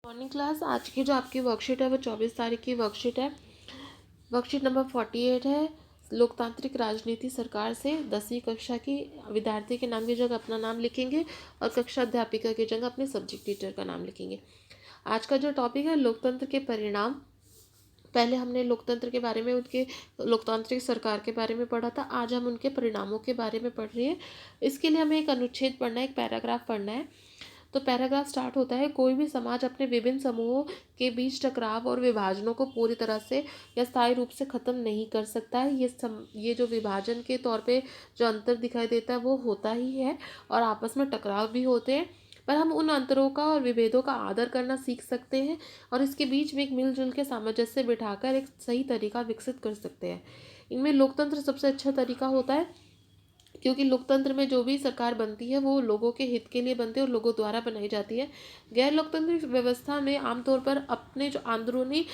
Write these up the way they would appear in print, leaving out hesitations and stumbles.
Morning class. आज की जो आपकी वर्कशीट है वो 24 तारीख की वर्कशीट है। वर्कशीट नंबर 48 है। लोकतांत्रिक राजनीति सरकार से 10वीं कक्षा की विद्यार्थी के नाम की जगह अपना नाम लिखेंगे और कक्षा अध्यापिका की जगह अपने सब्जेक्ट टीचर का नाम लिखेंगे। आज का जो टॉपिक है लोकतंत्र के परिणाम। पहले हमने लोकतंत्र के बारे में, उनके लोकतांत्रिक सरकार के बारे में पढ़ा था। आज हम उनके परिणामों के बारे में पढ़ रहे हैं। इसके लिए हमें एक अनुच्छेद पढ़ना है, एक पैराग्राफ पढ़ना है। तो पैराग्राफ स्टार्ट होता है, कोई भी समाज अपने विभिन्न समूहों के बीच टकराव और विभाजनों को पूरी तरह से या स्थायी रूप से ख़त्म नहीं कर सकता है। ये जो विभाजन के तौर पे जो अंतर दिखाई देता है वो होता ही है और आपस में टकराव भी होते हैं, पर हम उन अंतरों का और विभेदों का आदर करना सीख सकते हैं और इसके बीच में एक मिलजुल के सामंजस्य बिठाकर एक सही तरीका विकसित कर सकते हैं। इनमें लोकतंत्र सबसे अच्छा तरीका होता है, क्योंकि लोकतंत्र में जो भी सरकार बनती है वो लोगों के हित के लिए बनती है और लोगों द्वारा बनाई जाती है। गैर लोकतांत्रिक व्यवस्था में आमतौर पर अपने जो अंदरूनी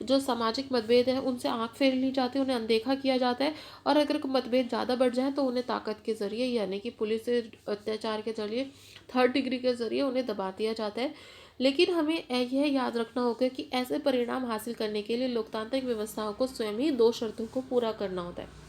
जो सामाजिक मतभेद हैं उनसे आंख फेर ली जाती है, उन्हें अनदेखा किया जाता है और अगर मतभेद ज़्यादा बढ़ जाए तो उन्हें ताकत के ज़रिए यानी कि पुलिस से अत्याचार के जरिए, थर्ड डिग्री के ज़रिए उन्हें दबा दिया जाता है। लेकिन हमें यह याद रखना होगा कि ऐसे परिणाम हासिल करने के लिए लोकतांत्रिक व्यवस्थाओं को स्वयं ही 2 शर्तों को पूरा करना होता है।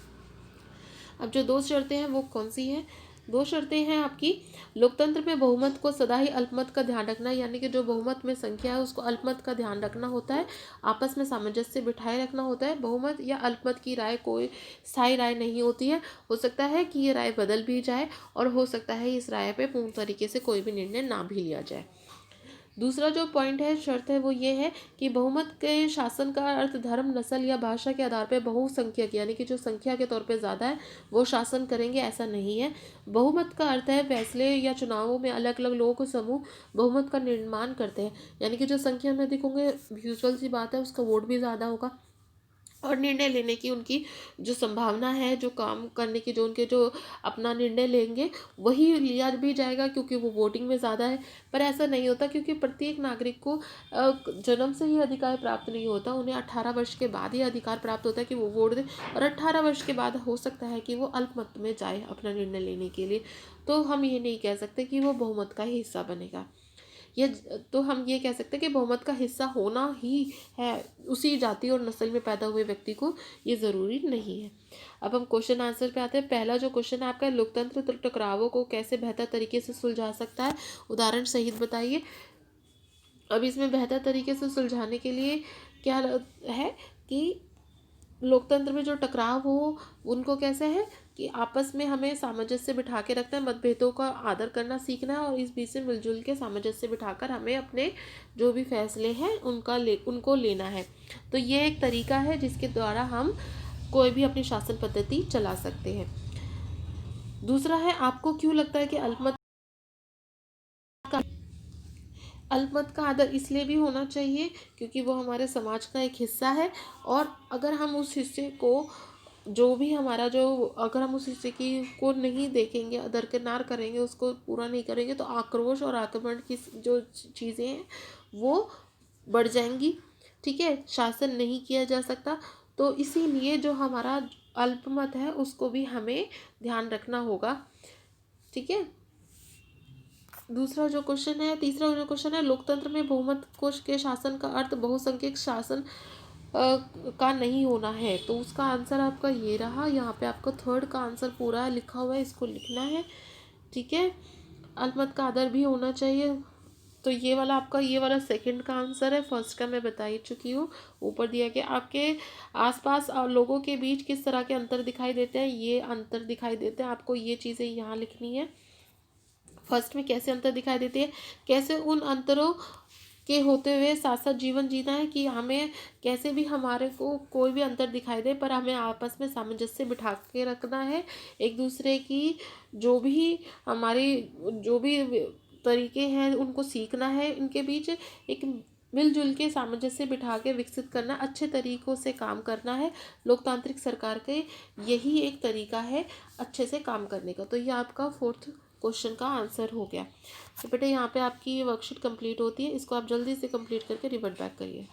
अब जो 2 शर्तें हैं वो कौन सी हैं? 2 शर्तें हैं आपकी। लोकतंत्र में बहुमत को सदा ही अल्पमत का ध्यान रखना, यानी कि जो बहुमत में संख्या है उसको अल्पमत का ध्यान रखना होता है। आपस में सामंजस्य बिठाए रखना होता है। बहुमत या अल्पमत की राय कोई स्थायी राय नहीं होती है। हो सकता है कि ये राय बदल भी जाए और हो सकता है इस राय पे पूर्ण तरीके से कोई भी निर्णय ना भी लिया जाए। दूसरा जो पॉइंट है, शर्त है, वो ये है कि बहुमत के शासन का अर्थ धर्म, नस्ल या भाषा के आधार पर बहुसंख्यक यानी कि जो संख्या के तौर पे ज़्यादा है वो शासन करेंगे, ऐसा नहीं है। बहुमत का अर्थ है फैसले या चुनावों में अलग अलग लोगों को समूह बहुमत का निर्माण करते हैं, यानी कि जो संख्या में अधिक होंगे, यूजुअल सी बात है, उसका वोट भी ज़्यादा होगा और निर्णय लेने की उनकी जो संभावना है, जो काम करने की, जो उनके जो अपना निर्णय लेंगे वही लिया भी जाएगा क्योंकि वो वोटिंग में ज़्यादा है। पर ऐसा नहीं होता, क्योंकि प्रत्येक नागरिक को जन्म से ही अधिकार प्राप्त नहीं होता, उन्हें 18 वर्ष के बाद ही अधिकार प्राप्त होता है कि वो वोट दें और 18 वर्ष के बाद हो सकता है कि वो अल्पमत में जाए अपना निर्णय लेने के लिए। तो हम ये नहीं कह सकते कि वो बहुमत का ही हिस्सा बनेगा। ये तो हम ये कह सकते हैं कि बहुमत का हिस्सा होना ही है, उसी जाति और नस्ल में पैदा हुए व्यक्ति को, ये ज़रूरी नहीं है। अब हम क्वेश्चन आंसर पे आते हैं। पहला जो क्वेश्चन है आपका, लोकतंत्र टकरावों को कैसे बेहतर तरीके से सुलझा सकता है, उदाहरण सहित बताइए। अब इसमें बेहतर तरीके से सुलझाने के लिए क्या है कि लोकतंत्र में जो टकराव हो उनको कैसे है कि आपस में हमें सामंजस्य बिठा के रखना है, मतभेदों का आदर करना सीखना है और इस बीच से मिलजुल के सामंजस्य बिठाकर हमें अपने जो भी फैसले हैं उनको लेना है। तो ये एक तरीका है जिसके द्वारा हम कोई भी अपनी शासन पद्धति चला सकते हैं। दूसरा है, आपको क्यों लगता है कि अल्पमत का आदर इसलिए भी होना चाहिए क्योंकि वो हमारे समाज का एक हिस्सा है और अगर हम उस हिस्से को जो भी हमारा जो अगर हम उस हिस्से की को नहीं देखेंगे, दरकिनार करेंगे, उसको पूरा नहीं करेंगे तो आक्रोश और आक्रमण की जो चीज़ें हैं वो बढ़ जाएंगी। ठीक है, शासन नहीं किया जा सकता। तो इसीलिए जो हमारा अल्पमत है उसको भी हमें ध्यान रखना होगा। ठीक है। दूसरा जो क्वेश्चन है, तीसरा जो क्वेश्चन है, लोकतंत्र में बहुमत कोश के शासन का अर्थ बहुसंख्यक शासन का नहीं होना है। तो उसका आंसर आपका ये रहा। यहाँ पे आपका थर्ड का आंसर पूरा लिखा हुआ है, इसको लिखना है। ठीक है, अल्पमत का आदर भी होना चाहिए। तो ये वाला आपका, ये वाला सेकंड का आंसर है, फर्स्ट का मैं बता ही चुकी हूँ। ऊपर दिया गया आपके आसपास लोगों के बीच किस तरह के अंतर दिखाई देते हैं, ये अंतर दिखाई देते हैं, आपको ये चीज़ें यहाँ लिखनी है। फर्स्ट में कैसे अंतर दिखाई देते हैं, कैसे उन अंतरों के होते हुए साथ साथ जीवन जीना है कि हमें कैसे भी हमारे को कोई भी अंतर दिखाई दे पर हमें आपस में सामंजस्य बिठा के रखना है। एक दूसरे की जो भी हमारी जो भी तरीके हैं उनको सीखना है, इनके बीच एक मिलजुल के सामंजस्य बिठा के विकसित करना, अच्छे तरीक़ों से काम करना है। लोकतांत्रिक सरकार के यही एक तरीका है अच्छे से काम करने का। तो ये आपका फोर्थ क्वेश्चन का आंसर हो गया। तो बेटा यहाँ पे आपकी ये वर्कशीट कंप्लीट होती है, इसको आप जल्दी से कंप्लीट करके रिवर्ट बैक करिए।